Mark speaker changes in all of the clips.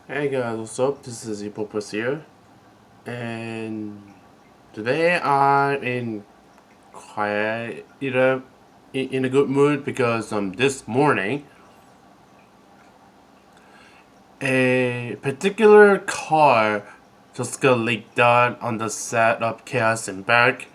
Speaker 1: Hey guys, what's up? This is Evolde here, and today I'm in quite in a good mood because this morning a particular car just got leaked out on the set of Chaos Impact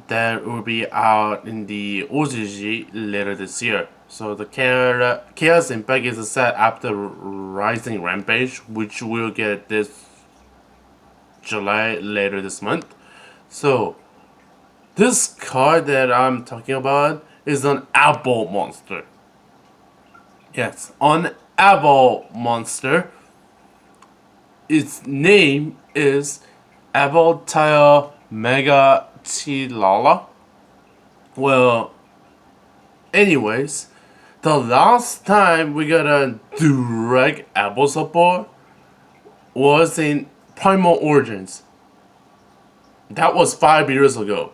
Speaker 1: that will be out in the OMG later this year. So the Chaos Impact is a set after Rising Rampage, which will get this July later this month. So this card that I'm talking about is an Evoltile monster. Yes, an Evoltile monster. Its name is Evoltile Megachirella. Well, anyways, the last time we got a direct Apple support was in Primal Origins. That was 5 years ago.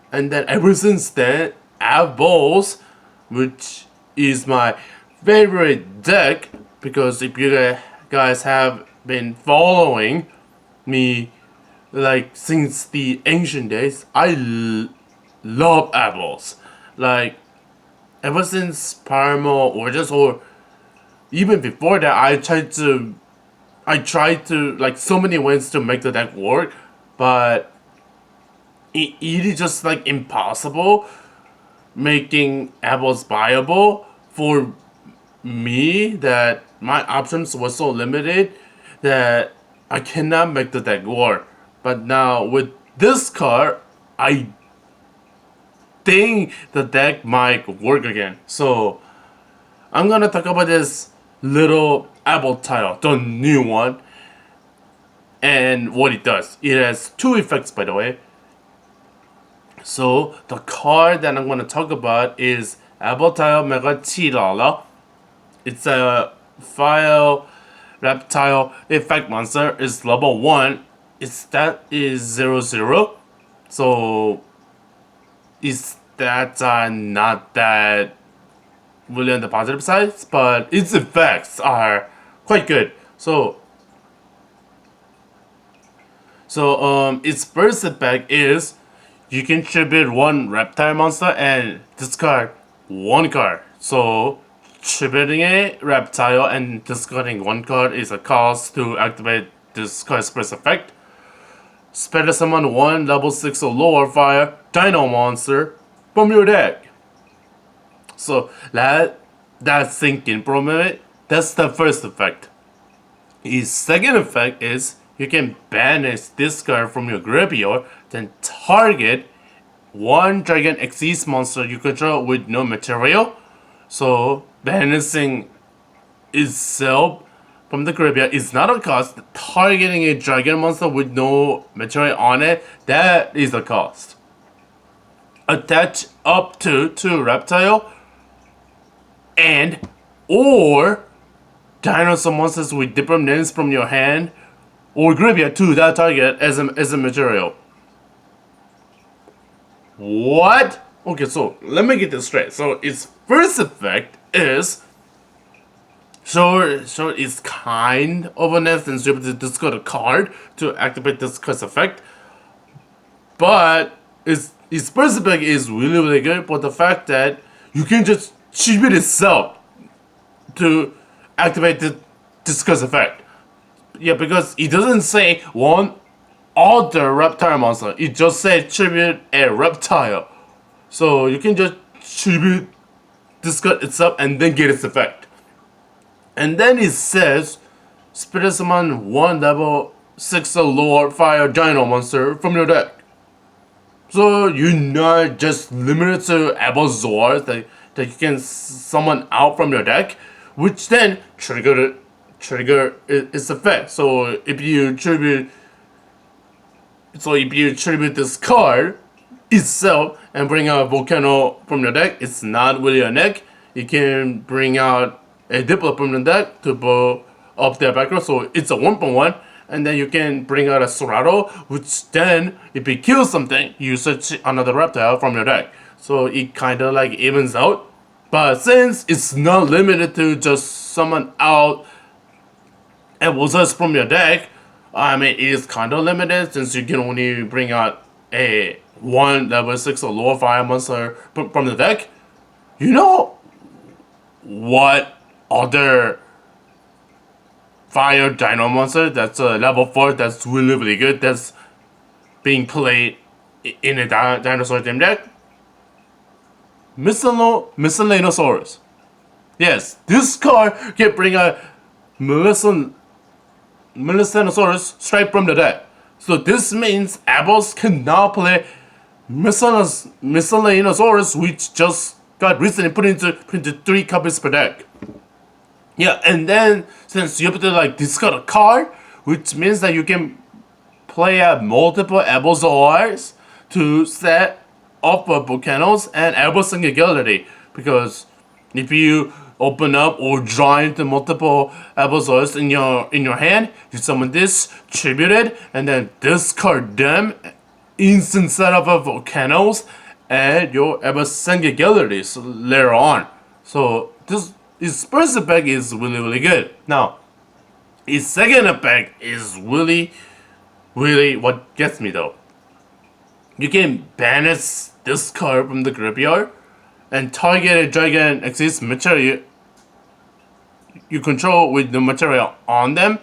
Speaker 1: And then ever since then, Evols, which is my favorite deck, because if you guys have been following me like since the ancient days, I love Evols. Like ever since Primal Origins, or even before that, I tried to like so many ways to make the deck work, but it is just like impossible making apples viable for me, that my options were so limited that I cannot make the deck work. But now with this card, I think the deck might work again. So I'm gonna talk about this little Evoltile, the new one, and what it does. It has two effects, by the way. So the card that I'm going to talk about is Evoltile Megachirella. It's a file reptile effect monster. It's level 1. Its stat is 0/0. So its stats are not that really on the positive side, but its effects are quite good. So its first effect is you can tribute one reptile monster and discard one card. So tributing a reptile and discarding one card is a cost to activate this card's first effect. Spell summon one level 6 or lower fire dino monster from your deck. So that's thinking for a minute. That's the first effect. His second effect is you can banish this card from your graveyard, then target one Dragon Xyz Monster you control with no material. So banishing itself from the graveyard is not a cost. Targeting a Dragon Monster with no material on it, that is a cost. Attach up to 2 Reptile and or Dinosaur monsters with different names from your hand or graveyard to that target as a material. What? Okay, so let me get this straight. So its first effect is so it's kind of an essence. You have to discard a card to activate this card's effect, but its first effect is really good. But the fact that you can just tribute itself to activate this card's effect. Yeah, because it doesn't say one other reptile monster. It just says tribute a reptile. So you can just tribute this card itself and then get its effect. And then it says spirit summon one level 6 or lower fire dino monster from your deck. So you're not just limited to Evolzors that you can summon out from your deck, which then trigger its effect. So if you tribute this card itself and bring out Volcano from your deck, it's not really a deck. You can bring out a Diplo from the deck to blow up their background, so it's a 1/1. And then you can bring out a Sorado, which then, if it kills something, you search another reptile from your deck. So it kinda like evens out. But since it's not limited to just summon out Evoltile from your deck, I mean, it is kind of limited since you can only bring out a one level 6 or lower fire monster from the deck. You know what other fire dino monster that's a level 4 that's really good that's being played in a dinosaur team deck? Miscellaneosaurus. Yes, this card can bring a Miscellaneosaurus straight from the deck. So this means Evols can now play Miscellaneosaurus, which just got recently put into 3 copies per deck. Yeah, and then since you have to like discard a card, which means that you can play out multiple Evols ORs to set up volcanoes and Evols singularity. Because if you open up or draw into multiple Evols in your hand, you summon this, tribute it, and then discard them, instant setup of volcanoes, and your Evols singularities later on. So his first effect is really good. Now, his second effect is really what gets me though. You can banish this card from the graveyard and target a Dragon Xyz material you control with the material on them.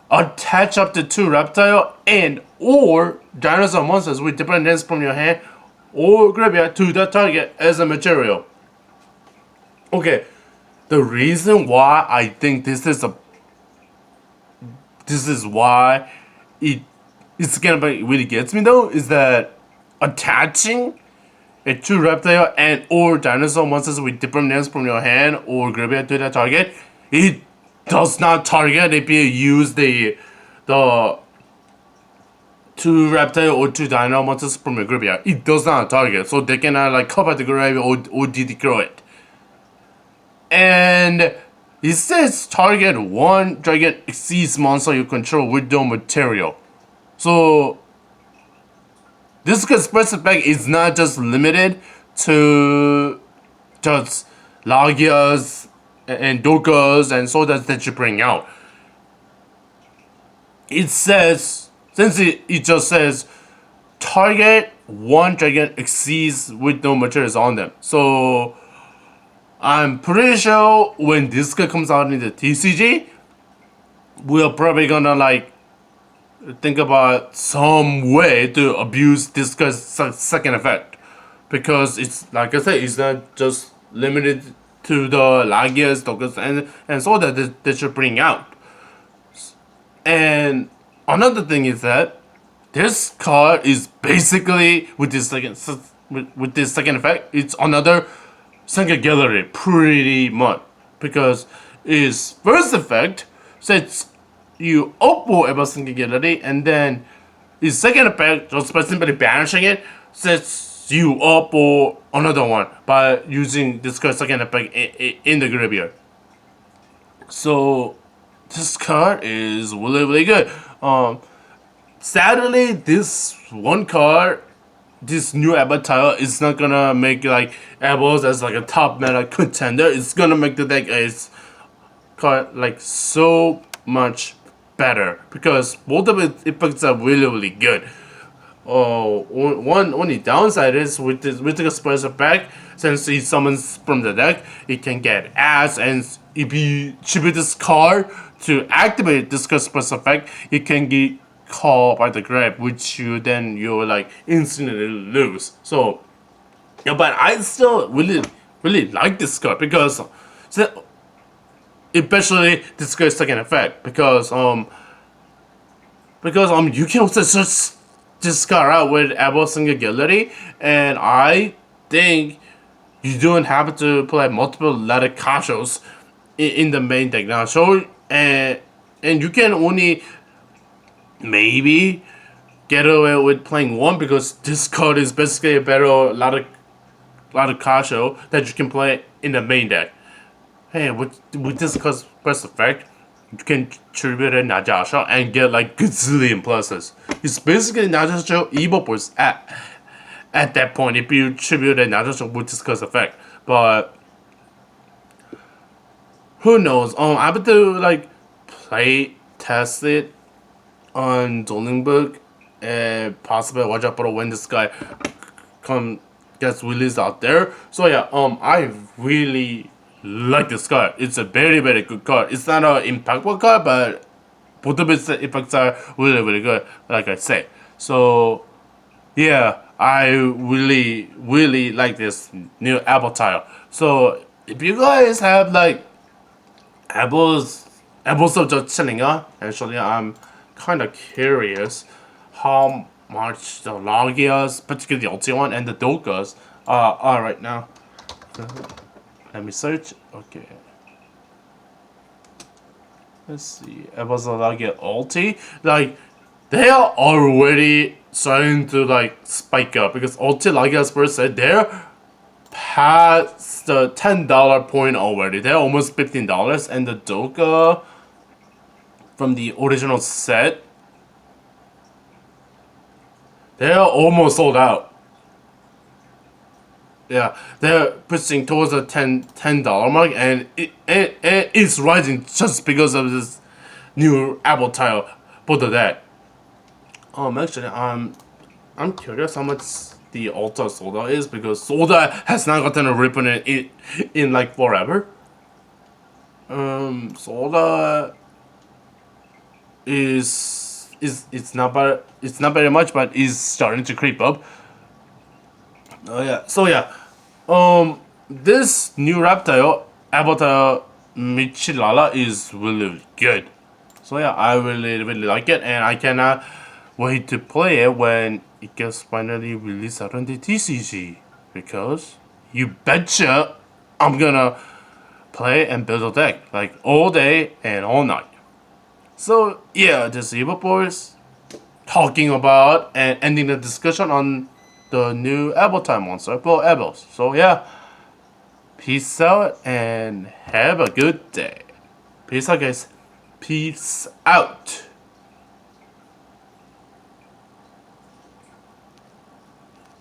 Speaker 1: Attach up to 2 reptile and or dinosaur monsters with different names from your hand or graveyard to that target as a material. Okay, the reason why I think this is why it's gonna be really gets me though is that attaching a 2 reptile and or dinosaur monsters with different names from your hand or graveyard to that target, it does not target if you use the 2 reptile or 2 dino monsters from your graveyard. It does not target, so they cannot like cover the graveyard or de-grow it. And it says target 1 Dragon Xyz monster you control with no material. So this first effect is not just limited to just Lagias and Dorkas and Sodas that you bring out. It says, since it just says target 1 Dragon Xyz with no materials on them. So I'm pretty sure when this guy comes out in the TCG, we're probably gonna like think about some way to abuse this guy's second effect, because it's like I said, it's not just limited to the Lagias, Dorkas, and so that they should bring out. And another thing is that this card is basically with this second effect, it's another Senka Gallery pretty much, because its first effect sets you up for Evols Senka Gallery, and then its second effect, just by simply banishing it, sets you up for another one by using this card's second effect in the graveyard. So this card is really good. Sadly, this one card, this new Evoltile, is not gonna make like Evols as like a top meta contender. It's gonna make the deck as card like so much better, because both of its effects are really good. One only downside is with the Spurs effect, since it summons from the deck, it can get ass, and if you tribute this card to activate this Spurs effect, it can get called by the grab, which you like instantly lose. So yeah, but I still really like this card, because especially this guy's second effect, because you can also just discard out with Evols Singularity, and I think you don't have to play multiple letter Kashos in the main deck now. So and you can only maybe get away with playing one, because this card is basically a better lot of Kasho that you can play in the main deck. Hey, with this card's first effect, you can tribute a Najasha and get like gazillion pluses. It's basically Najasha Evols at that point if you tribute a Najasha with this card's effect. But who knows? I have to like play test it on Dueling Book and possibly watch out for when this guy gets released out there. So yeah, I really like this card. It's a very good card. It's not an impactful card, but both of its effects are really good, like I say. So yeah, I really like this new Evoltile. So if you guys have like Evols of just chilling out, actually I'm kinda curious how much the Logias, particularly the ulti one and the Dokas are right now. Let me search. Okay. Let's see. Evols of Logia ulti. Like they are already starting to like spike up because ulti Logias first said they're past the $10 point already. They're almost $15, and the Doka from the original set, they're almost sold out. Yeah, they're pushing towards the $10 mark, and it is rising just because of this new Apple tile for the deck. Actually, I'm curious how much the Ultra Soda is because Soda has not gotten a reprint in like forever. Soda is it's not very much, but is starting to creep up. Oh yeah, so yeah, this new Reptile, Evoltile Megachirella is really good. So yeah, I really like it, and I cannot wait to play it when it gets finally released out on the TCG. Because you betcha I'm gonna play and build a deck like all day and all night. So yeah, this is Evo Boys talking about and ending the discussion on the new Evoltile monster for Evols. So yeah, peace out and have a good day. Peace out, guys. Peace out.